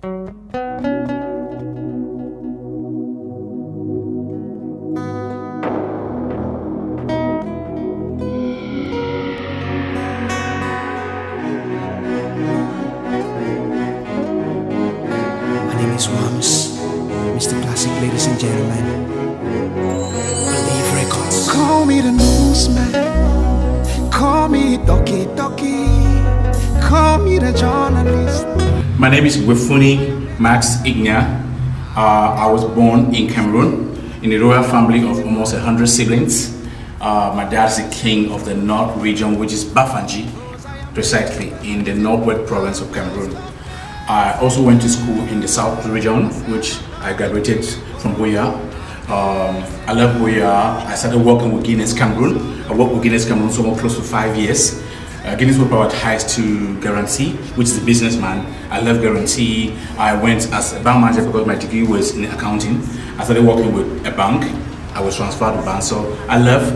Mr. Classic, ladies and gentlemen. Believe Records. Call me the newsman. Call me Doki Doki. Call me the journalist. My name is Gwefuni Max Igna. I was born in Cameroon in a royal family of almost 100 siblings. My dad is the king of the North region, which is Bafanji, precisely in the Northwest province of Cameroon. I also went to school in the South region, which I graduated from Buea. I left Buea. I started working with Guinness Cameroon. I worked with Guinness Cameroon for close to 5 years. Guinness was privatized to Guarantee, which is a businessman. I left Guarantee. I went as a bank manager because my degree was in accounting. I started working with a bank. I was transferred to bank, so I left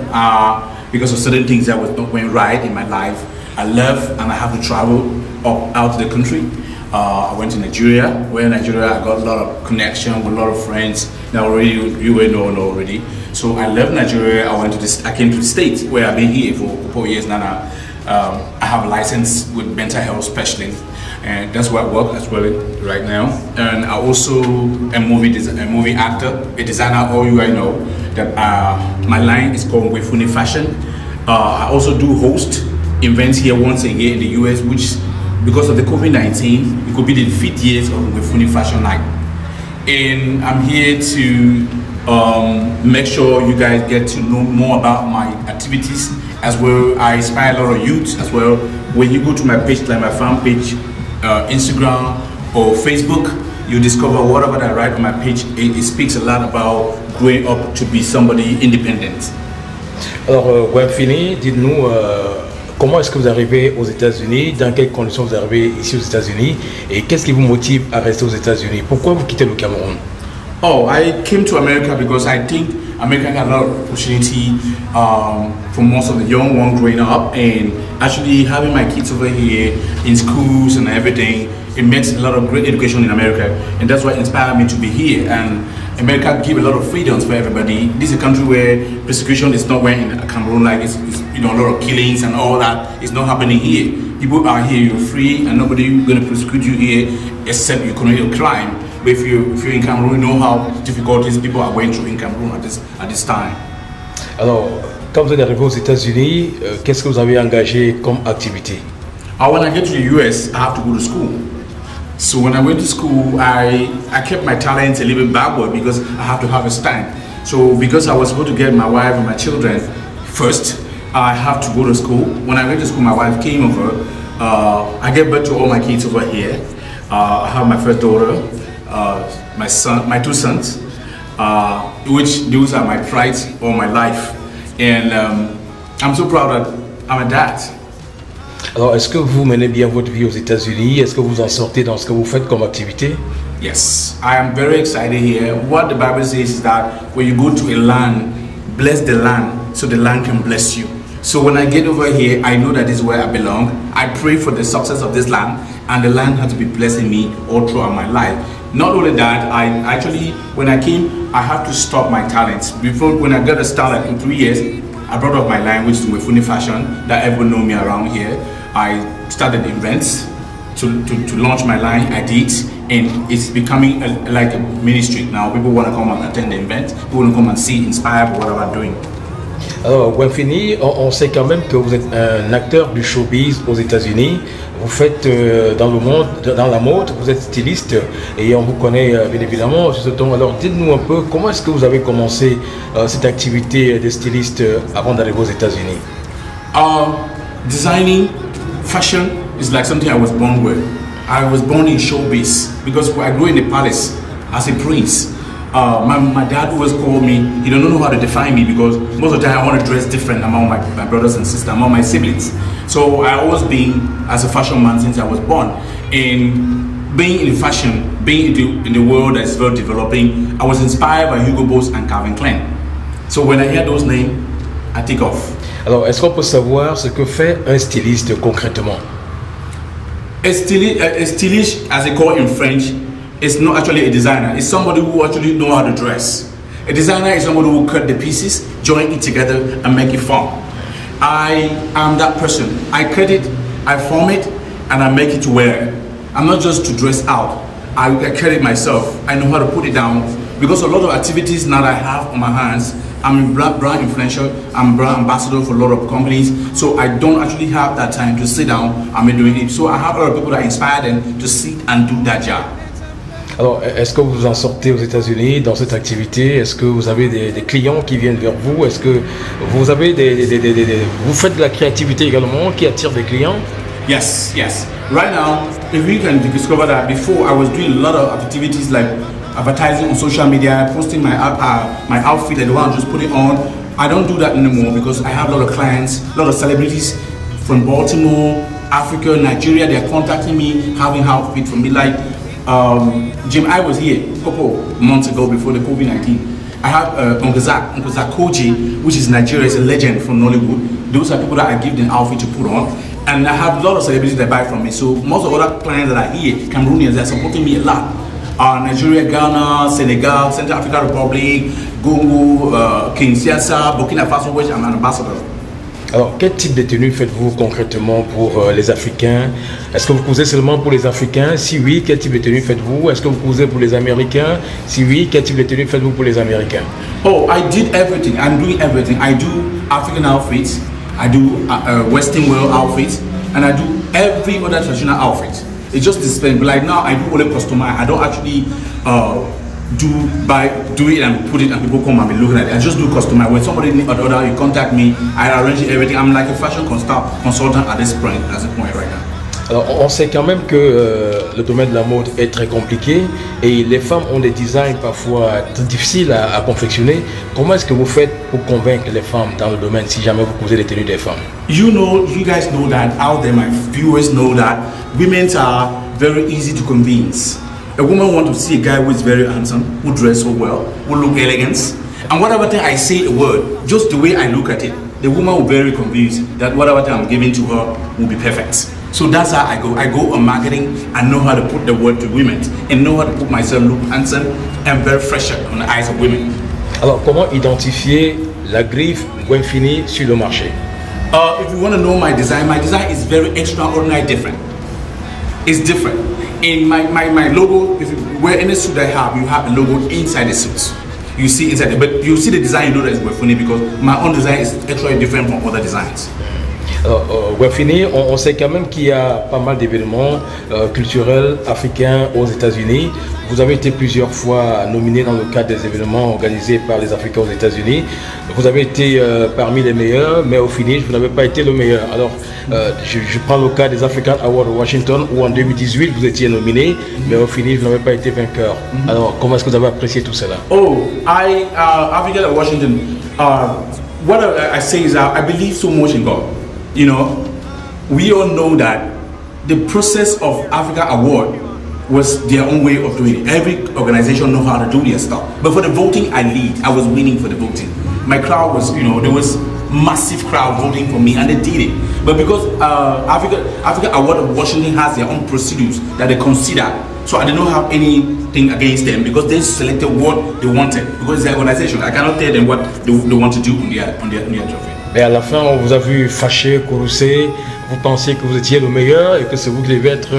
because of certain things that was not going right in my life. I left and I have to travel out to the country. I went to Nigeria. Where in Nigeria I got a lot of connection with a lot of friends that already you will know already. So I left Nigeria. I came to the States where I've been here for a couple of years now. I have a license with mental health specialist, and that's where I work as well right now. And I also a movie actor, a designer. All you guys know that my line is called Gwefuni Fashion. I also do host events here once a year in the US, which because of the COVID-19, it could be the 5th years of Gwefuni Fashion Night. And I'm here to make sure you guys get to know more about my activities as well. I inspire a lot of youth as well. When you go to my page, like my fan page, Instagram or Facebook, you discover whatever I write on my page, it speaks a lot about growing up to be somebody independent. Alors, Gwefuni, dites-nous comment est-ce que vous arrivez aux États-Unis, dans quelles conditions vous arrivez ici aux États-Unis et qu'est-ce qui vous motive à rester aux États-Unis? Pourquoi vous quittez le Cameroun? Oh, I came to America because I think America got a lot of opportunity for most of the young ones growing up, and actually having my kids over here in schools and everything, it makes a lot of great education in America, and that's what inspired me to be here. And America give a lot of freedoms for everybody. This is a country where persecution is not in Cameroon, like it's a lot of killings and all that. It's not happening here. People are here, you're free, and nobody going to persecute you here except you commit a crime. But if you're in Cameroon, you know how difficulties people are going through in Cameroon at this time. Alors, quand vous êtes arrivé aux États-Unis, qu'est-ce que vous avez engagé comme activité? When I get to the US, I have to go to school. So when I went to school, I kept my talents a little bit backward because I have to have a stand. So because I was supposed to get my wife and my children first, I have to go to school. When I went to school, my wife came over. I gave birth to all my kids over here. I have my first daughter, my two sons, which those are my pride all my life. And I'm so proud that I'm a dad. Alors, est-ce que vous menez bien votre vie aux États-Unis? Est-ce que vous en sortez dans ce que vous faites comme activité? Yes, I am very excited here. What the Bible says is that when you go to a land, bless the land so the land can bless you. So when I get over here, I know that this is where I belong. I pray for the success of this land, and the land has to be blessing me all throughout my life. Not only that, I actually, when I came, I have to stop my talents. Before, when I got a start in 3 years, I brought up my line, which is Gwefuni Fashion, that everyone know me around here. I started events to launch my line. I did, and it's becoming like a ministry now. People want to come and attend the event. People want to come and see, inspired by what I'm doing. Alors, Gwefuni, on sait quand même que vous êtes un acteur du showbiz aux États-Unis. Vous faites dans le monde, dans la mode, vous êtes styliste et on vous connaît bien évidemment sur ce ton. Alors, dites-nous un peu comment est-ce que vous avez commencé cette activité de styliste avant d'arriver aux États-Unis? Designing fashion is like something I was born with. I was born in showbiz because I grew in the palace as a prince. My dad always called me, he don't know how to define me because most of the time I want to dress different among my brothers and sisters, among my siblings. So I always been as a fashion man since I was born. And being in fashion, being in the world that's very developing, I was inspired by Hugo Boss and Calvin Klein. So when I hear those names, I take off. Alors, est-ce qu'on peut savoir ce que fait un styliste concrètement? A stylist, as they call in French, is not actually a designer. It's somebody who actually know how to dress. A designer is somebody who cut the pieces, join it together, and make it fun. I am that person. I cut it, I form it, and I make it to wear. I'm not just to dress out. I cut it myself. I know how to put it down, because a lot of activities now that I have on my hands, I'm brand influential, I'm brand ambassador for a lot of companies, so I don't actually have that time to sit down and be doing it. So I have a lot of people that inspire them to sit and do that job. Alors, est-ce que vous en sortez aux États-Unis dans cette activité? Est-ce que vous avez des clients qui viennent vers vous? Est-ce que vous avez vous faites de la créativité également qui attire des clients? Yes, yes. Right now, if we can discover that before I was doing a lot of activities like advertising on social media, posting my outfit, I don't want to just put it on. I don't do that anymore because I have a lot of clients, a lot of celebrities from Baltimore, Africa, Nigeria. They are contacting me, having outfit from me. Like Jim, I was here a couple months ago before the COVID-19. I have Uncle Zach Koji, which is Nigeria, is a legend from Nollywood. Those are people that I give them outfit to put on. And I have a lot of celebrities that buy from me. So most of the other clients that are here, Cameroonians, they're supporting me a lot. Nigeria, Ghana, Senegal, Central African Republic, Congo, Kinshasa, Burkina Faso, which I'm an ambassador. Alors, quel type de tenue faites-vous concrètement pour les Africains? Est-ce que vous cousez seulement pour les Africains? Si oui, quel type de tenue faites-vous? Est-ce que vous cousez pour les Américains? Si oui, quel type de tenue faites-vous pour les Américains? Oh, I did everything. I'm doing everything. I do African outfits, I do Western world outfits, and I do every other traditional outfit. It just depends. Like now, I do only customize. I don't actually do it and put it and people come and be looking at it. I just do customize. When somebody need order, you contact me. I arrange everything. I'm like a fashion consultant at this point right now. Alors, on sait quand même que le domaine de la mode est très compliqué et les femmes ont des designs parfois très difficiles à confectionner. Comment est-ce que vous faites pour convaincre les femmes dans le domaine si jamais vous cousez les tenues des femmes? You guys know that out there, my viewers know that women are very easy to convince. A woman wants to see a guy who is very handsome, who dress so well, who look elegant, and whatever thing I say a word, just the way I look at it, the woman will be very convinced that whatever thing I'm giving to her will be perfect. So that's how I go. I go on marketing and know how to put the word to women and know how to put myself look handsome and very fresh on the eyes of women. Alors, comment identifier la griffe Gwenfini sur le marché? If you want to know my design is very extraordinary different. It's different. In my logo, if you wear any suit I have, you have a logo inside the suit. You see inside it, but you see the design, you know that it's Gwenfini because my own design is actually different from other designs. Alors, Gwenfini, on sait quand même qu'il y a pas mal d'événements culturels africains aux États-Unis. Vous avez été plusieurs fois nominé dans le cadre des événements organisés par les Africains aux États-Unis. Vous avez été parmi les meilleurs, mais au finish, vous n'avez pas été le meilleur. Alors, je prends le cas des African Awards de Washington, où en 2018, vous étiez nominé, mais au finish, vous n'avez pas été vainqueur. Alors, comment est-ce que vous avez apprécié tout cela? Oh, African at Washington, what I say is I believe so much in God. You know, we all know that the process of Africa Award was their own way of doing it. Every organization knows how to do their stuff. But for the voting, I lead. I was winning for the voting. My crowd was, there was massive crowd voting for me, and they did it. But because Africa Award of Washington has their own procedures that they consider, so I did not have anything against them because they selected what they wanted. Because it's their organization, I cannot tell them what they want to do on their trophy. Mais à la fin, on vous a vu fâché, courroucé, vous pensiez que vous étiez le meilleur et que c'est vous qui devez être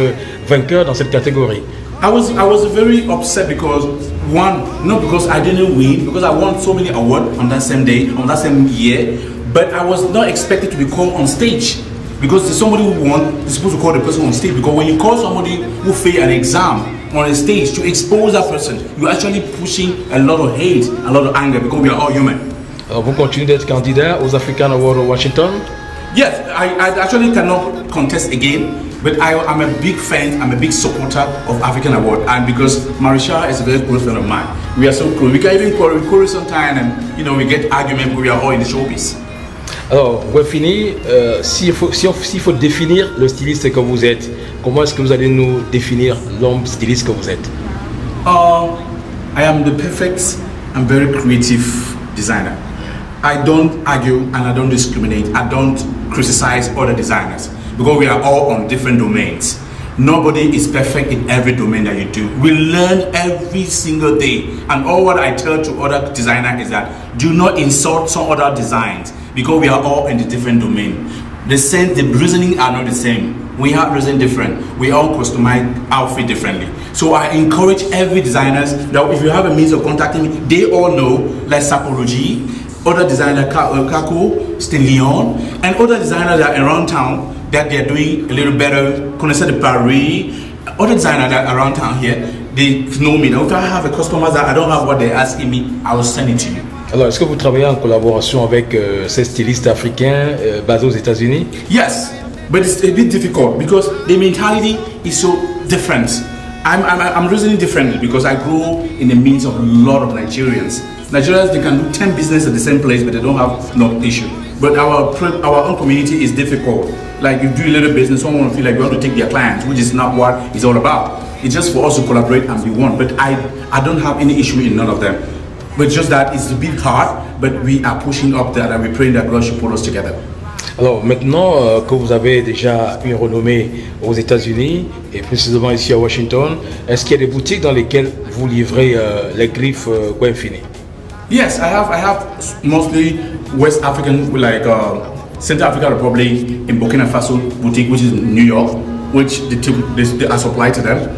vainqueur dans cette catégorie. I was very upset because not because I didn't win, because I won so many awards on that same day, on that same year, but I was not expected to be called on stage. Because there's somebody who won, you're supposed to call the person on stage. Because when you call somebody who failed an exam on a stage to expose that person, you're actually pushing a lot of hate, a lot of anger, because we are all human. Alors vous continuez d'être candidat aux African Awards de Washington? Yes, I actually cannot contest again, but I'm a big fan, I'm a big supporter of African Award, and because Marisha is a very close friend of mine. We are so close. We can even quarrel sometimes, and we get argument, but we are all in the showbiz. Alors, Gwenfini, s'il faut définir le styliste que vous êtes, comment est-ce que vous allez nous définir l'homme styliste que vous êtes? I am the perfect and very creative designer. I don't argue and I don't discriminate. I don't criticize other designers because we are all on different domains. Nobody is perfect in every domain that you do. We learn every single day. And all what I tell to other designers is that do not insult some other designs because we are all in the different domain. The reasoning are not the same. We have reason different. We all customize outfit differently. So I encourage every designers that if you have a means of contacting me, they all know, like Sapology, other designer Kako, Stellion, and other designers that are around town that they're doing a little better. Connaisseur de Paris, other designers that are around town here, they know me. Now if I have a customer that I don't have what they're asking me, I will send it to you. Alors, est-ce que vous travaillez en collaboration avec ces stylistes africains basés aux États-Unis? Yes, but it's a bit difficult because the mentality is so different. I'm reasoning differently because I grew in the midst of a lot of Nigerians. Nigerians, they can do 10 business at the same place, but they don't have no issue. But our own community is difficult. Like you do a little business, someone will feel like you want to take their clients, which is not what it's all about. It's just for us to collaborate and be one. But I don't have any issue in none of them. But just that it's a bit hard, but we are pushing up that and we pray that God should pull us together. Alors maintenant que vous avez déjà une renommée aux États-Unis et précisément ici à Washington, est-ce qu'il y a des boutiques dans lesquelles vous livrez les griffes Gwenfini? Yes, I have mostly West African, like Central African Republic in Burkina Faso boutique, which is in New York, which they are supplied to them.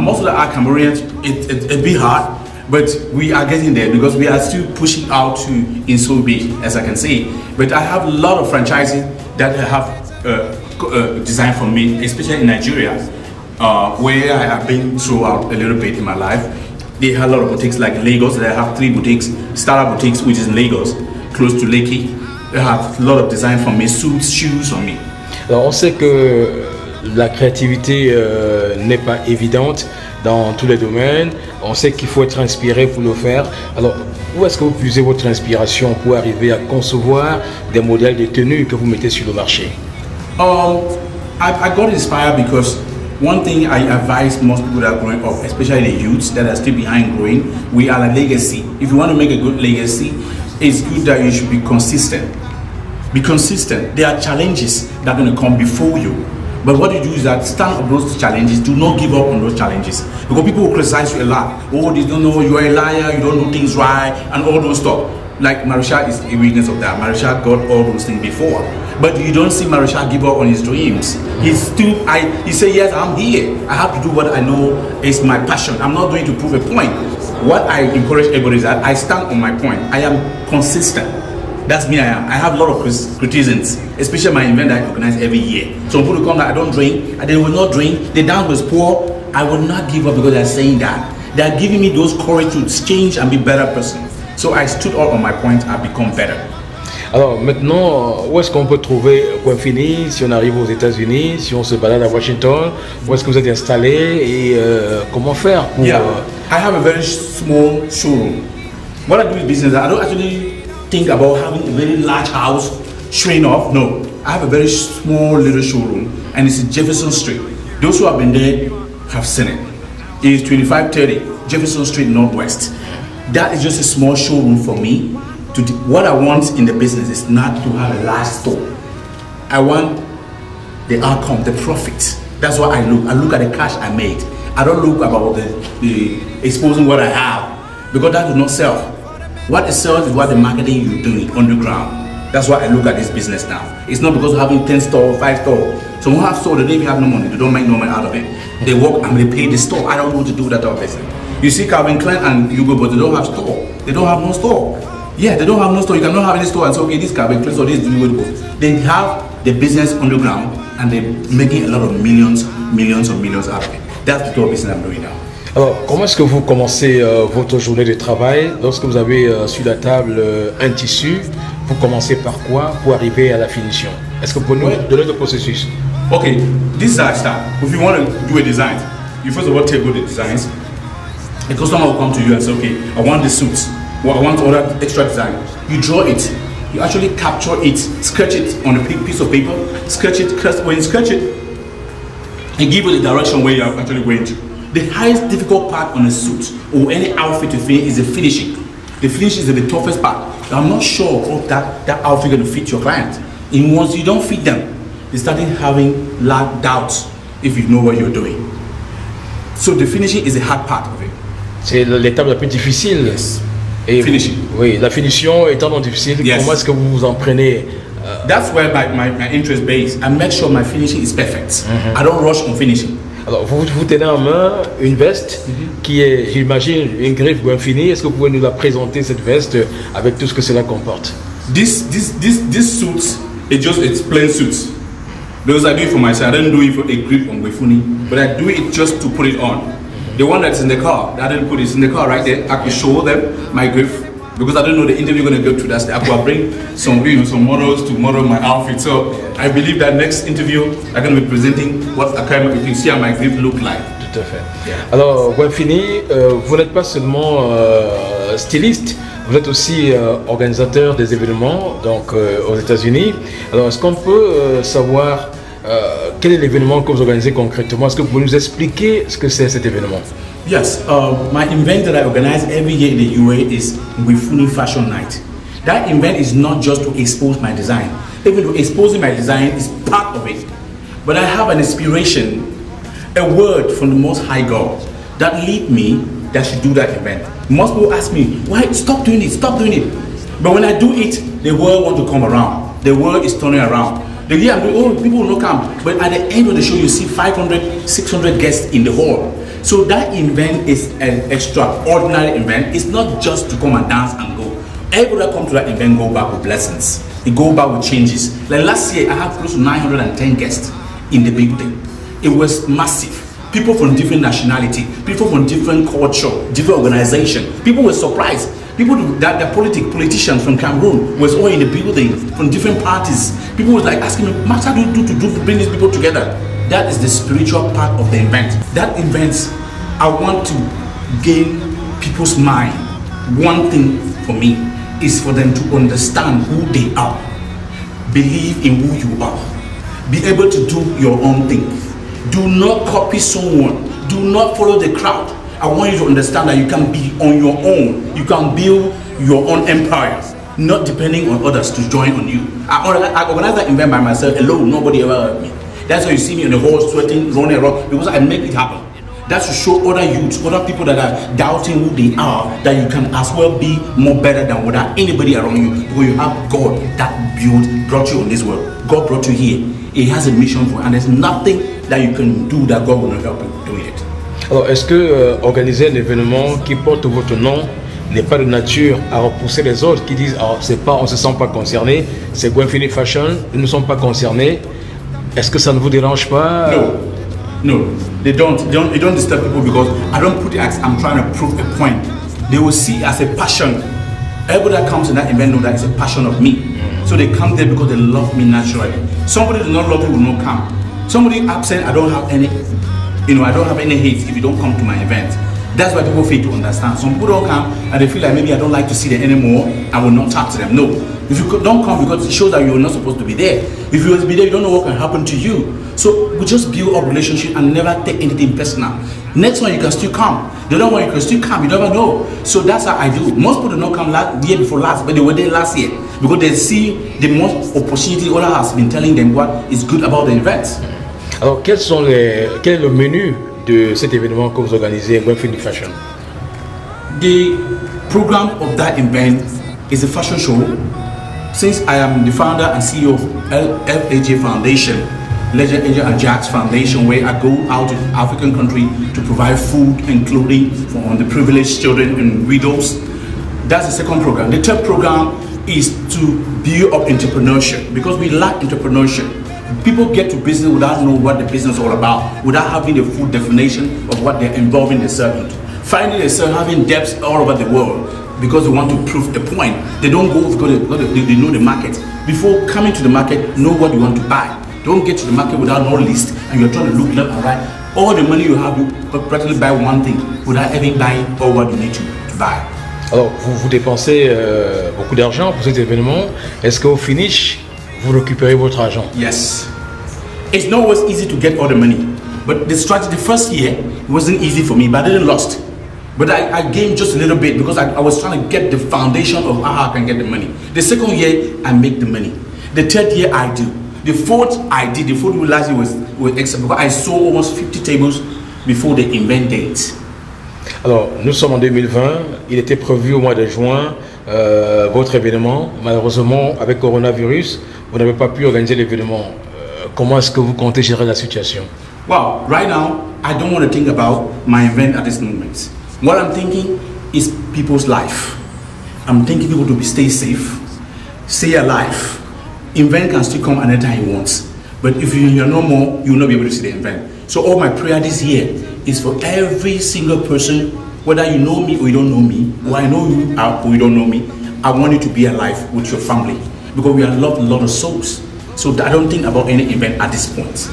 Most of the are Cameroonians. It's a bit hard. But we are getting there because we are still pushing out to Insolbi, as I can see. But I have a lot of franchises that have designed for me, especially in Nigeria, where I have been throughout a little bit in my life. They have a lot of boutiques like Lagos. They have 3 boutiques, startup boutiques, which is in Lagos, close to Lekki. They have a lot of design for me, suits, shoes for me. Alors on sait que la créativité n'est pas évidente dans tous les domaines. On sait qu'il faut être inspiré pour le faire. Alors, où est-ce que vous puisez votre inspiration pour arriver à concevoir des modèles de tenues que vous mettez sur le marché? I got inspired because one thing I advise most people that are growing up, especially the youths that are still behind growing, we are a legacy. If you want to make a good legacy, it's good that you should be consistent. Be consistent. There are challenges that are going to come before you. But what you do is that stand up those challenges, do not give up on those challenges. Because people will criticize you a lot. Oh, they don't know, you are a liar, you don't do things right, and all those stuff. Like Marishal is a witness of that. Marishal got all those things before. But you don't see Marishal give up on his dreams. He said, yes, I'm here. I have to do what I know is my passion. I'm not going to prove a point. What I encourage everybody is that I stand on my point. I am consistent. That's me, I am. I have a lot of criticisms, especially my event that I organize every year. So people come that I don't drink, and they will not drink, the dance was poor. I will not give up because they're saying that. They're giving me those courage to change and be a better person. So I stood all on my point and become better. Alors maintenant, où est-ce qu'on peut trouver Gwenfini si on arrive aux États-Unis, si on se balade à Washington? Où est-ce que vous êtes installé et comment faire pour... Yeah, I have a very small showroom. What I do is business. I don't actually think about having a very large house showing off. No, I have a very small little showroom and it's in Jefferson Street. Those who have been there have seen it. It's 2530 Jefferson Street Northwest. That is just a small showroom for me. What I want in the business is not to have a large store. I want the outcome, the profit. That's what I look. I look at the cash I made. I don't look about the exposing what I have because that will not sell. What it sells is what the marketing you're doing underground. That's why I look at this business now. It's not because of having 10 stores, 5 stores. Some who have stores, they don't have no money. They don't make no money out of it. They work and they pay the store. I don't know what to do with that other business. You see Calvin Klein and Hugo, but they don't have store. They don't have no store. Yeah, they don't have no store. You cannot have any store and say, okay, this Calvin Klein or this Hugo. They have the business underground and they're making a lot of millions out of it. That's the business I'm doing now. Alors, comment est-ce que vous commencez votre journée de travail? Lorsque vous avez sur la table un tissu, vous commencez par quoi pour arriver à la finition? Est-ce que vous pouvez nous donner le processus? Okay, this is how I start. If you want to do a design, you first of all take all the designs. A customer will come to you and say, okay, I want the suits. Well, I want other extra design. You draw it. You actually capture it, sketch it on a piece of paper, sketch it. When you sketch it, and give you the direction where you're actually going to. The highest difficult part on a suit or any outfit to finish is the finishing. The finish is the toughest part. I'm not sure if that outfit is going to fit your client. And once you don't fit them, they started having doubts. if you know what you're doing. So the finishing is the hard part of it. C'est l'étape la plus difficile. Yes. Et Finishing. Oui, la finition étant non difficile, Yes. comment est-ce que vous vous en prenez? That's where my interest base. I make sure my finishing is perfect. I don't rush on finishing. Alors, vous tenez en main une veste qui est, j'imagine, une griffe Gwenfini. Est-ce que vous pouvez nous la présenter, cette veste, avec tout ce que cela comporte? This suit, it's plain suits. Because I do it for myself. I don't do it for a grip on Gwefuni, but I do it just to put it on. The one that's in the car, I didn't put it in the car right there. I could show them my grip because I don't know the interview going to go through. That's I could bring some models to model my outfit. So I believe that next interview I'm going to be presenting what I can, you can see how my grip look like. Tout à fait. Yeah. Alors, Gwenfini, vous n'êtes pas seulement styliste, vous êtes aussi organisateur des événements donc, aux États-Unis. Alors, est-ce qu'on peut savoir quel est l'événement que vous organisez concrètement? Est-ce que vous pouvez nous expliquer ce que c'est cet événement? Yes, my event that I organize every year in the UAE is Gwefuni Fashion Night. That event is not just to expose my design. Even though exposing my design is part of it. But I have an inspiration, a word from the Most High God that lead me that I should do that event. Most people ask me, why stop doing it, stop doing it. But when I do it, the world want to come around. The world is turning around. The year I'm doing, oh, people will not come. But at the end of the show, you see 500, 600 guests in the hall. So that event is an extraordinary event. It's not just to come and dance and go. Everybody that comes to that event go back with blessings. They go back with changes. Like last year, I had close to 910 guests in the building. It was massive. People from different nationality, people from different culture, different organization. People were surprised. People that the politicians from Cameroon was all in the building from different parties. People was like asking me, "Max, how do you do to bring these people together?" That is the spiritual part of the event. That event, I want to gain people's mind. One thing for me is for them to understand who they are, believe in who you are, be able to do your own thing. Do not copy someone. Do not follow the crowd. I want you to understand that you can be on your own. You can build your own empire, not depending on others to join on you. I organize that event by myself alone. Nobody ever helped me. That's why you see me in the hall sweating, running around, because I make it happen. That's to show other youths, other people that are doubting who they are, that you can as well be more better than without anybody around you, because you have God that brought you on this world. God brought you here. He has a mission for you, and there's nothing that you can do that God will not help you doing it. Alors, est-ce que organiser un événement qui porte votre nom n'est pas de nature à repousser les autres qui disent oh, c'est pas, on ne se sent pas concerné, c'est Gwefini Fashion, ils ne sont pas concernés. Est-ce que ça ne vous dérange pas? No, they don't disturb people because I don't put it as I'm trying to prove a point. They will see it as a passion. Everybody that comes to that event know that it's a passion of me. So they come there because they love me naturally. Somebody does not love me will not come. Somebody absent, I don't have any, I don't have any hate if you don't come to my event. That's why people fail to understand. Some people don't come and they feel like maybe I don't like to see them anymore. I will not talk to them. No. If you don't come because it shows that you're not supposed to be there. If you will be there, you don't know what can happen to you. So we just build up relationship and never take anything personal. Next one you can still come. The other one you can still come. You never know. So that's how I do. Most people do not come the year before last, but they were there last year because they see the most opportunity Allah has been telling them what is good about the event. Alors quel est le menu de cet événement que vous organisez, Gwefini Fashion? The program of that event is a fashion show. Since I am the founder and CEO of FAJ Foundation, Legend Angel and Jacks Foundation, where I go out to African country to provide food and clothing for underprivileged children and widows. That's the second program. The third program is to build up entrepreneurship because we lack entrepreneurship. People get to business without knowing what the business is all about, without having the full definition of what they're involving themselves in. Finally, they start having debts all over the world because they want to prove a point. They don't go because they know the market. Before coming to the market, know what you want to buy. Don't get to the market without no list and you're trying to look left and right. All the money you have, you practically buy one thing without ever buying all what you need to buy. Alors, vous dépensez beaucoup d'argent pour cet événement. Est-ce qu'au finish, vous récupérez votre argent? Yes. It's not always easy to get all the money. But the strategy, the first year, wasn't easy for me, but I didn't lost. But I gained just a little bit because I was trying to get the foundation of how I can get the money. The second year, I make the money. The third year, I do. The food I did, the food we last year was excellent because I sold almost 50 tables before the event date. Alors, nous sommes en 2020, il était prévu au mois de juin votre événement. Malheureusement, avec coronavirus, vous n'avez pas pu organiser l'événement. Comment est-ce que vous comptez gérer la situation? Well, right now, I don't want to think about my event at this moment. What I'm thinking is people's life. I'm thinking people to stay safe, stay alive. Event can still come anytime you want. But if you're no more, you will not be able to see the event. So all my prayer this year is for every single person, whether you know me or you don't know me, or I know you or you don't know me, I want you to be alive with your family. Because we are loved a lot of souls. So I don't think about any event at this point.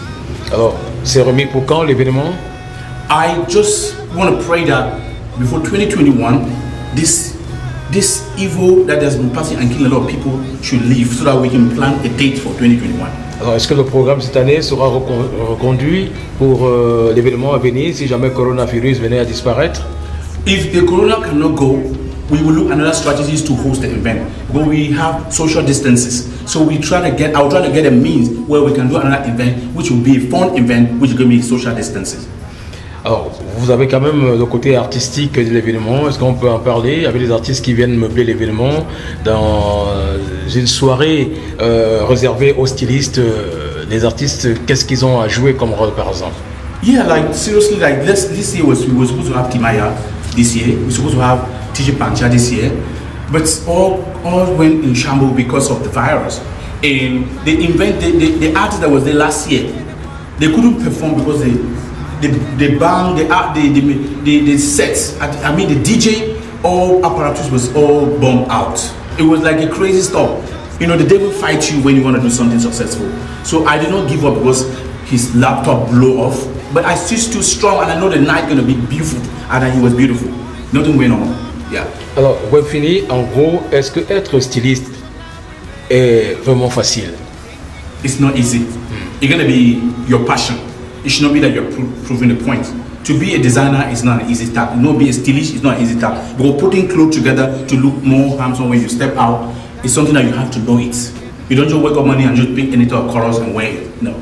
Alors, c'est remis pour quand l'événement? I just want to pray that before 2021, this evil that has been passing and killing a lot of people should leave so that we can plan a date for 2021. Alors, est-ce que le programme cette année sera reconduit pour l'événement à venir si jamais le coronavirus venait à disparaître? If the corona cannot go, we will look at another strategies to host the event. But we have social distances. So I'll try to get a means where we can do another event, which will be a fun event, which is going to be social distances. Alors, vous avez quand même le côté artistique de l'événement. Est-ce qu'on peut en parler avec les artistes qui viennent meubler l'événement dans une soirée réservée aux stylistes? Les artistes, qu'est-ce qu'ils ont à jouer comme rôle par exemple? Yeah, like seriously, like this year we were supposed to have Timaya this year. We were supposed to have TJ Pancha this year, but all went in shambles because of the virus. And the artist that was there last year, they couldn't perform because the band, the sets, I mean the DJ, all apparatus was all bombed out. It was like a crazy stuff. You know, the devil fights you when you want to do something successful. So I did not give up because his laptop blew off. But I still stood strong and I know the night gonna be beautiful. And it was beautiful. Nothing went on. Yeah. Alors, Wemfini, en gros, est-ce que être styliste est vraiment facile? It's not easy. It's gonna be your passion. It should not be that you're proving the point. To be a designer is not an easy task. You know, be a stylist is not an easy task. Because putting clothes together to look more handsome when you step out is something that you have to know it. You don't just wake up money and just pick any type of colors and wear it. No.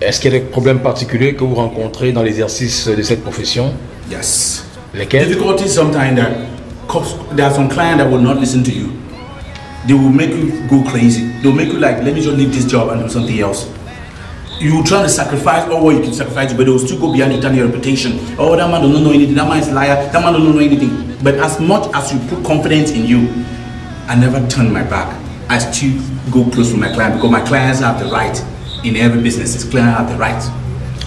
Est-ce qu'il y a des problèmes particuliers que vous rencontrez dans l'exercice de cette profession? Yes. Lesquels? Difficulties sometimes that there are some clients that will not listen to you. They will make you go crazy. They'll make you like, let me just leave this job and do something else. You try to sacrifice all what you can sacrifice, but they will still go behind you, turn your reputation. Oh, that man doesn't know anything. That man is a liar. That man doesn't know anything. But as much as you put confidence in you, I never turn my back. I still go close to my client because my clients have the right in every business. His clients have the right.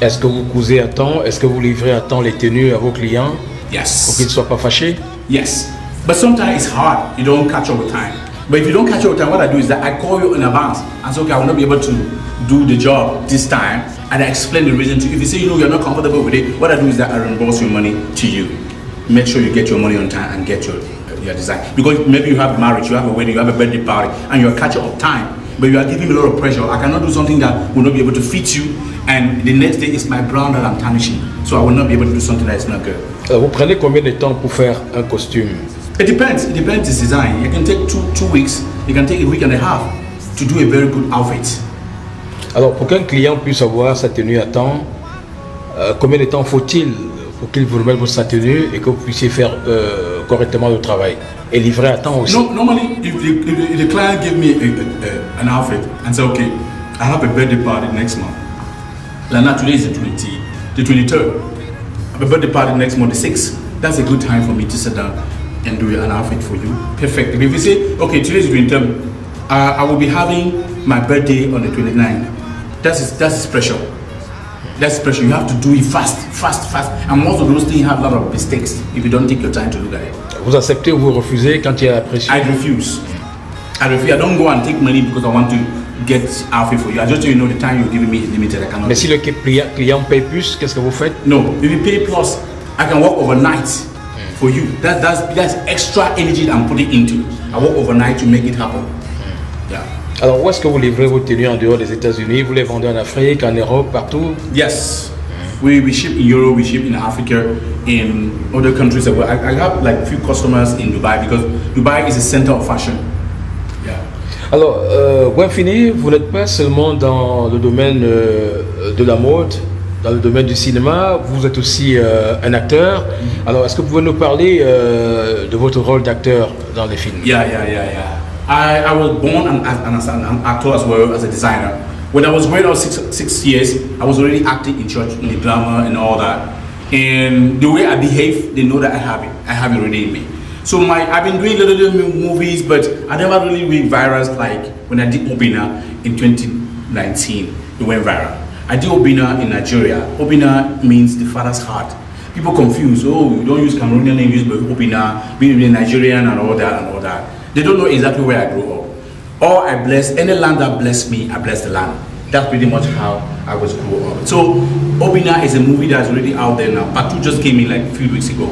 Est-ce que vous cousez à temps? Est-ce que vous livrez à temps les tenues à vos clients? Yes. Pour qu'ils ne soient pas fâchés? Yes. But sometimes it's hard. You don't catch up with time. But if you don't catch up with time, what I do is that I call you in advance and say, okay, I will not be able to do the job this time, and I explain the reason to you. If you say, you know, you're not comfortable with it, what I do is that I reimburse your money to you. Make sure you get your money on time and get your design. Because maybe you have marriage, you have a wedding, you have a birthday party, and you're catching up time, but you are giving me a lot of pressure. I cannot do something that will not be able to fit you, and the next day is my brown that I'm tarnishing. So I will not be able to do something that is not good. Vous prenez combien de temps pour faire un costume? It depends. It depends the design. It can take two weeks. It can take a week and a half to do a very good outfit. Alors, pour qu'un client puisse avoir sa tenue à temps, combien de temps faut-il pour qu'il vous remette sa tenue et que vous puissiez faire correctement le travail et livrer à temps aussi? No, normally, if the client give me an outfit and say, okay, I have a birthday party next month. Like now, today is the 23rd. I have a birthday party next month, the 6th. That's a good time for me to sit down and do an outfit for you. Perfect. If you say, okay, today is the 23rd, I will be having my birthday on the 29th. That's pressure. That's pressure. You have to do it fast. And most of those things have a lot of mistakes if you don't take your time to look at it. Vous acceptez ou vous refusez quand il y a la pression? I refuse. I don't go and take money because I want to get outfit for you. I just so you know the time you're giving me is limited. I cannot. Mais si le client paye plus, qu'est-ce que vous faites? No, if you pay plus, I can work overnight for you. That's extra energy that I'm putting into. I work overnight to make it happen. Yeah. Alors, où est-ce que vous livrez vos tenues en dehors des États-Unis? Vous les vendez en Afrique, en Europe, partout? Yes. We ship in Europe, we ship in Africa, in other countries. I have like few customers in Dubai because Dubai is a center of fashion. Yeah. Alors, Gwenfini, vous n'êtes pas seulement dans le domaine de la mode, dans le domaine du cinéma, vous êtes aussi un acteur. Alors, est-ce que vous pouvez nous parler de votre rôle d'acteur dans les films? Yeah. I was born as an actor as well as a designer. When I was growing up 6 years, I was already acting in church, in the drama and all that. And the way I behave, they know that I have it already in me. So I've been doing little movies, but I never really went viral like when I did Obina in 2019. It went viral. I did Obina in Nigeria. Obina means the father's heart. People confuse, oh, you don't use Cameroonian name, use Obina, being Nigerian and all that. They don't know exactly where I grew up. All I bless, any land that blessed me, I bless the land. That's pretty much how I was grew up. So Obina is a movie that's already out there now. Part 2 just came in like a few weeks ago.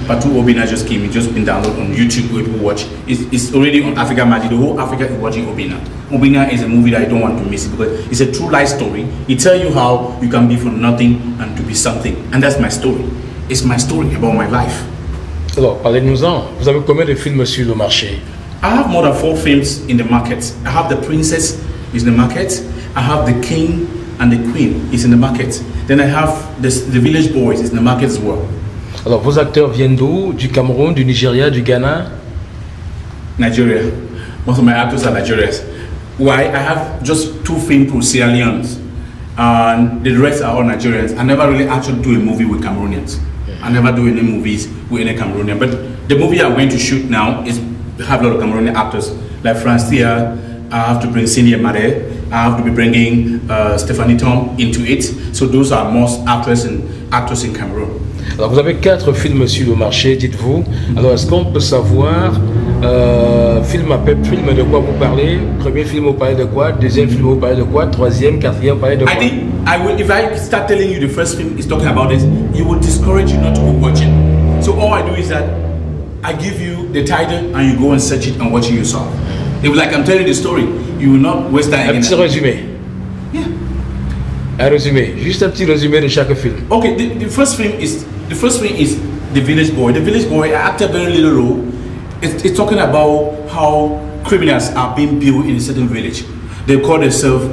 Part 2 Obina just came in, just been downloaded on YouTube where people watch. It's already on Africa Magic. The whole Africa is watching Obina. Obina is a movie that I don't want to miss because it's a true life story. It tells you how you can be from nothing and to be something. And that's my story. It's my story about my life. Alors, parlez-nous-en. Vous avez combien de films sur le marché? I have more than 4 films in the market. I have The Princess is in the market. I have The King and the Queen is in the market. Then I have the Village Boys is in the market as well. Alors, vos acteurs viennent d'où? Du Cameroun, du Nigeria, du Ghana? Nigeria. Most of my actors are Nigerians. Why? I have just 2 films for Sierra Leoneans, and the rest are all Nigerians. I never really actually do a movie with Cameroonians. I never do any movies with any Cameroonian. But the movie I'm going to shoot now is have a lot of Cameroonian actors like Francia. I have to bring Cindy Mare. I have to be bringing Stephanie Tom into it. So those are most actors in Cameroon. Alors vous avez 4 films sur le marché, dites-vous. Alors est-ce qu'on peut savoir, film après film, de quoi vous parlez? Premier film, vous parlez de quoi? Deuxième film, vous parlez de quoi? Troisième, quatrième, vous parlez de quoi? I think if I start telling you the first film is talking about this, it will discourage you not to go watch it. So all I do is that I give you the title and you go and search it and watch it yourself. It was like I'm telling the story. You will not waste time. Un petit résumé. Yeah. Un résumé, juste un petit résumé de chaque film. Okay, the first film is The Village Boy. The Village Boy, I acted a very little role. It's talking about how criminals are being built in a certain village. They call themselves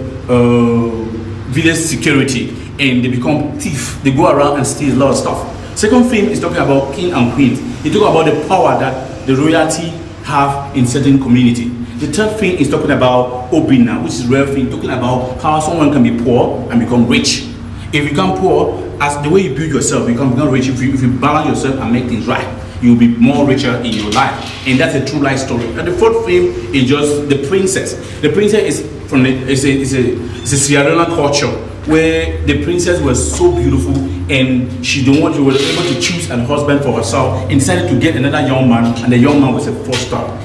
village security, and they become thieves. They go around and steal a lot of stuff. Second film is talking about king and queens. It talks about the power that the royalty have in certain community. The third thing is talking about Obina, which is real thing, talking about how someone can be poor and become rich. If you become poor, as the way you build yourself, you can become rich. If you balance yourself and make things right, you'll be more richer in your life. And that's a true life story. And the fourth film is just The Princess. The Princess is from it's a Sierra Leone culture where the princess was so beautiful and she was able to choose a husband for herself and decided to get another young man, and the young man was a 4-star.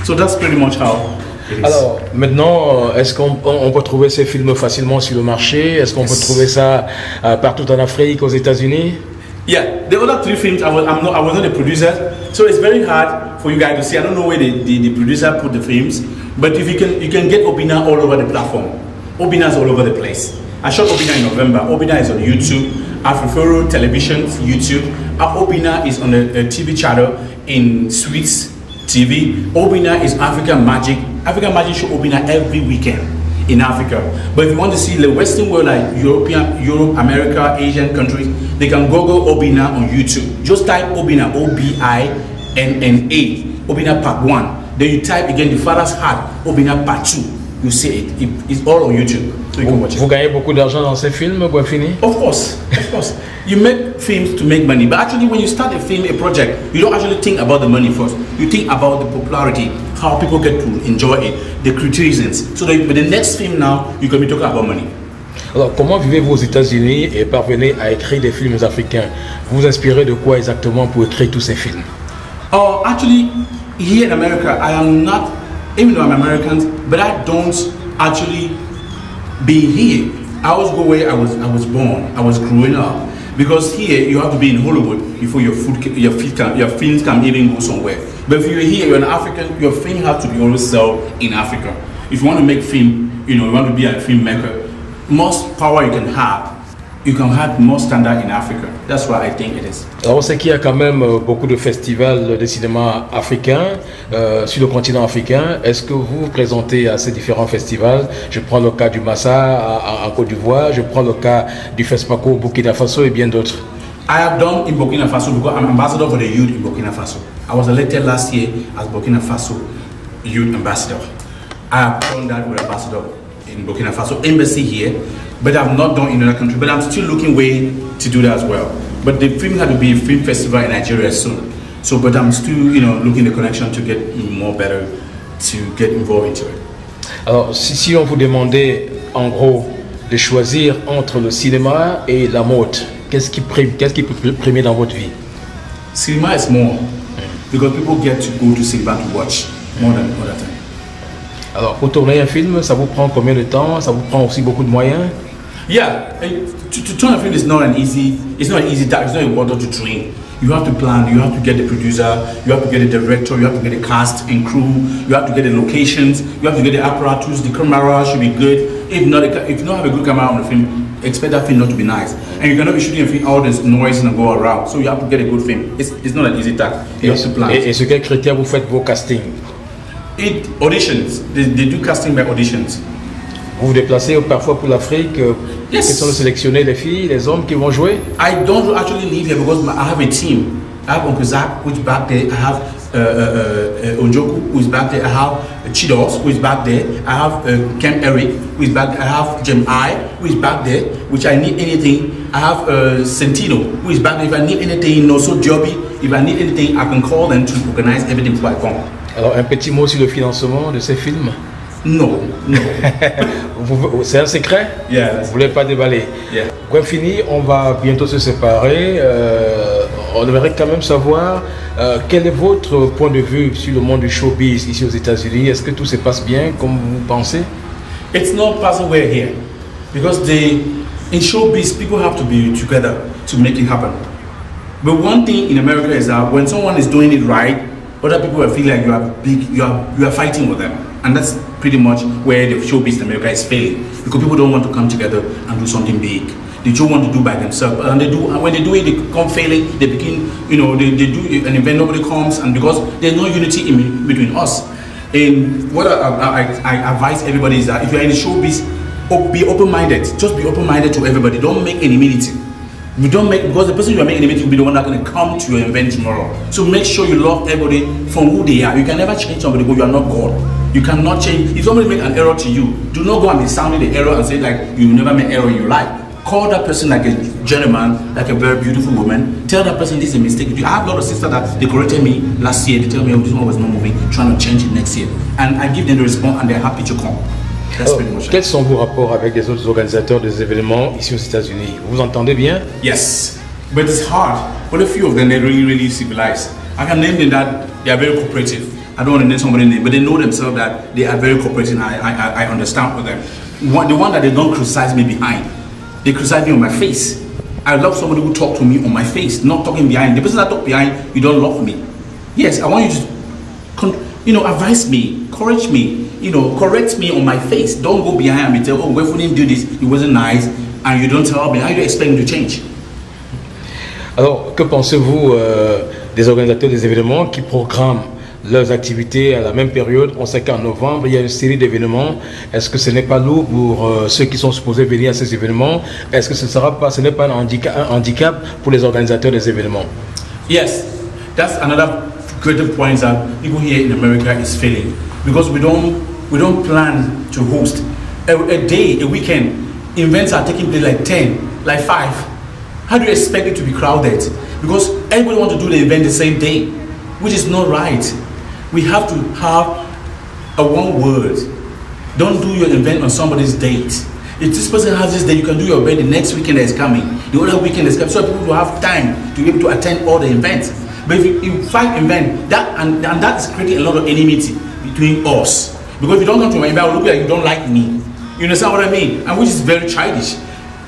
So that's pretty much how it is. Alors maintenant, est-ce qu'on peut trouver ces films facilement sur le marché? Est-ce qu'on peut trouver ça partout en Afrique, aux États-Unis? Yeah, the other 3 films, I was not a producer, so it's very hard for you guys to see. I don't know where the producer put the films, but if you can get Obina all over the platform. Obina is all over the place. I shot Obina in November. Obina is on YouTube, Afrofero Television, YouTube. Obina is on a TV channel in Sweets TV. Obina is African Magic. African Magic show Obina every weekend in Africa. But if you want to see the Western world, like Europe, America, Asian countries, they can Google Obina on YouTube. Just type Obina, O-B-I-N-N-A, Obina Part 1. Then you type again the Father's Heart, Obina Part 2. You see it. It's all on YouTube. So you can watch it. Vous gagnez beaucoup d'argent dans ces films, Gwenfini? Of course. You make films to make money, but actually when you start a film, a project, you don't actually think about the money first. You think about the popularity, how people get to enjoy it, the criticisms. So that with the next film now, you can be talking about money. Alors, comment vivez-vous aux États-Unis et parvenez à écrire des films africains? Vous vous inspirez de quoi exactement pour écrire tous ces films? Actually, here in America, I am not, even though I'm American, but I don't actually be here. I always go where I was born, I was growing up. Because here you have to be in Hollywood before your films can even go somewhere. But if you're here, you're an African, your film has to be always sold in Africa. If you want to make film, you want to be a filmmaker, most power you can have you can have more standard in Africa. That's what I think it is. Alors on sait qu'il y a quand même beaucoup de festivals de cinéma africains sur le continent africain. Est-ce que vous vous présentez à ces différents festivals? Je prends le cas du Massa en Côte d'Ivoire, je prends le cas du FESPACO au Burkina Faso et bien d'autres. I have done in Burkina Faso because I'm ambassador for the youth in Burkina Faso. I was elected last year as Burkina Faso youth ambassador. I have done that with ambassador in Burkina Faso embassy here, but I've not done in another country. But I'm still looking way to do that as well. But the film had to be a film festival in Nigeria soon. So, but I'm still, looking the connection to get more better to get involved into it. Alors, si on vous demandait en gros de choisir entre le cinéma et la mode, qu'est-ce qui peut primer dans votre vie? Cinema is more because people get to go to cinema to watch more than other time. Alors, pour tourner un film, ça vous prend combien de temps? Ça vous prend aussi beaucoup de moyens? Yeah, to turn a film is not an easy. It's not an easy task. It's not a water to train. You have to plan. You have to get the producer. You have to get the director. You have to get the cast and crew. You have to get the locations. You have to get the apparatus. The camera should be good. If not, if you don't have a good camera on the film, expect that film not to be nice. And you cannot be shooting a film all this noise and go around. So you have to get a good film. It's not an easy task. You have to plan. Et sur quels critères vous faites vos castings? Auditions. They do casting by auditions. Vous vous déplacez parfois pour l'Afrique. Yes. Quels sont sélectionnés les filles, les hommes qui vont jouer? I don't actually live here because I have a team. I have Uncle Zach, who is back there. I have Onjoku, who is back there. I have Chidos, who is back there. I have Kem Eric, who is back there. I have Jem I, who is back there, which I need anything. I have Sentino, who is back there. If I need anything, also Joby, if I need anything, I can call them to organize everything before I come. Alors, un petit mot sur le financement de ces films? No. C'est un secret? Yeah. Vous ne voulez pas déballer? Yeah. Gwenfini, on va bientôt se séparer. On aimerait quand même savoir quel est votre point de vue sur le monde du showbiz ici aux États-Unis. Est-ce que tout se passe bien comme vous pensez? It's not passing well here because in showbiz people have to be together to make it happen. But one thing in America is that when someone is doing it right, other people will feel like you are fighting with them, and that's pretty much where the showbiz in America is failing because people don't want to come together and do something big. They just want to do by themselves, and they do. And when they do it, they come failing. They begin, they do an event, nobody comes, and because there's no unity in between us. And what I advise everybody is that if you're in the showbiz, be open-minded. Just be open-minded to everybody. Don't make enmity. You don't make, because the person you are making enmity will be the one that's going to come to your event tomorrow. So make sure you love everybody from who they are. You can never change somebody, but you are not God. You cannot change. If somebody make an error to you, do not go and be sounding the error and say like you never make error in your life. Call that person like a gentleman, like a very beautiful woman. Tell that person this is a mistake. I have a lot of sisters that they corrected me last year. They tell me, oh, this one was not moving, trying to change it next year. And I give them the response and they're happy to come. That's pretty much it. Quels sont vos rapports avec les autres organisateurs des événements ici aux États-Unis? Vous vous entendez bien? Yes, but it's hard. But a few of them, they're really, really civilized. I can name them that they are very cooperative. I don't want to name somebody's name, but they know themselves that they are very cooperative. I understand with them. The one that they don't criticize me behind, they criticize me on my face. I love somebody who talk to me on my face, not talking behind. The person that talk behind, you don't love me. Yes, I want you to, advise me, encourage me, correct me on my face. Don't go behind me and tell, oh, when we didn't do this, it wasn't nice, and you don't tell me. How do you expect me to change? Alors, que pensez-vous des organisateurs des événements qui programment leurs activités à la même période? On sait qu'en novembre, il y a une série d'événements. Est-ce que ce n'est pas lourd pour ceux qui sont supposés venir à ces événements? Est-ce que ce n'est pas un handicap pour les organisateurs des événements? Yes, that's another greater point that people here in America is failing because we don't plan to host a day, a weekend. Events are taking place like 10, like 5. How do you expect it to be crowded? Because everybody wants to do the event the same day, which is not right. We have to have a one word. Don't do your event on somebody's date. If this person has this day, you can do your event the next weekend that is coming. The other weekend is coming, so people will have time to be able to attend all the events. But if you find event, that is creating a lot of enmity between us. Because if you don't come to my event, I will look like you don't like me. You understand what I mean? And which is very childish.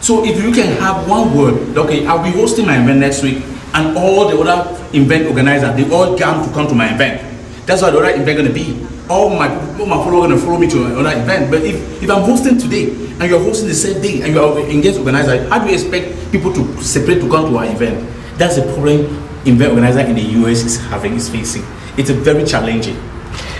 So if you can have one word, okay, I'll be hosting my event next week, and all the other event organizers, they all come to my event. That's what the other event going to be. all my followers are going to follow me to another event. But if I'm hosting today and you're hosting the same day and you are engaged organizer, how do you expect people to separate to come to our event? That's the problem event organizer in the US is facing. It's very challenging.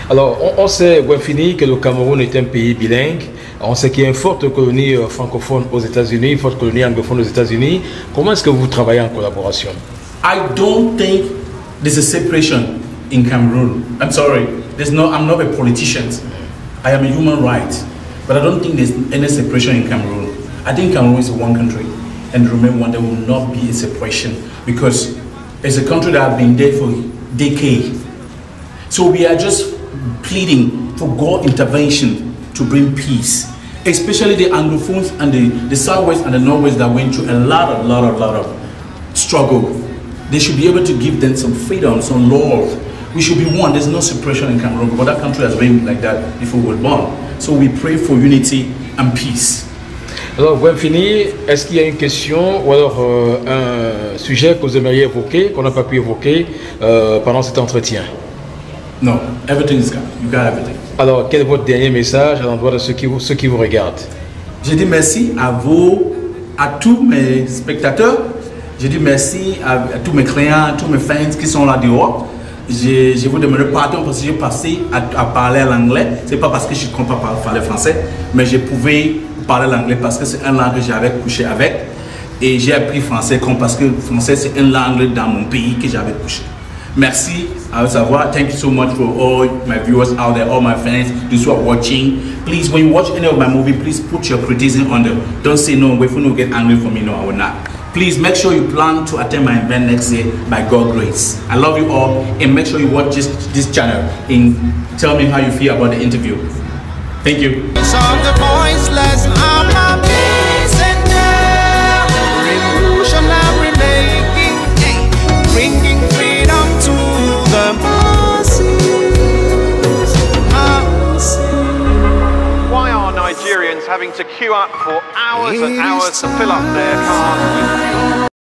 Alors, on sait, Gwenfini, que le Cameroun est un pays bilingue. On sait qu'il y a une forte colonie francophone aux États-Unis, une forte colonie anglophone aux États-Unis. Comment est-ce que vous travaillez en collaboration? I don't think there's a separation in Cameroon. I'm sorry. I'm not a politician. I am a human rights. But I don't think there's any separation in Cameroon. I think Cameroon is one country. And remember, there will not be a separation because it's a country that has been there for decades. So we are just pleading for God intervention to bring peace, especially the Anglophones and the Southwest and the Northwest that went through a lot of struggle. They should be able to give them some freedom, some love. We should be one. There's no separation in Cameroon, but that country has been like that before we were born. So we pray for unity and peace. Alors, Gwenfini, est-ce qu'il y a une question ou alors un sujet que vous aimeriez évoquer, qu'on n'a pas pu évoquer pendant cet entretien? No, everything is good. You got everything. Alors, quel est votre dernier message à l'endroit de ceux qui vous regardent? Je dis merci à vous, à tous mes spectateurs. Je dis merci à tous mes clients, à tous mes fans qui sont là dehors. Je vous demande pardon parce que j'ai passé à parler l'anglais. C'est pas parce que je ne comprends pas parler français, mais je pouvais parler l'anglais parce que c'est une langue que j'avais couché avec. Et j'ai appris français parce que français c'est une langue dans mon pays que j'avais couché. Merci à savoir. Thank you so much for all my viewers out there, all my fans, those who are watching. Please, when you watch any of my movie, please put your criticism on there. Don't say no, wait for no get angry for me. No, I will not. Please make sure you plan to attend my event next year by God's grace. I love you all, and make sure you watch this channel and tell me how you feel about the interview. Thank you. Having to queue up for hours and hours to fill up their cars with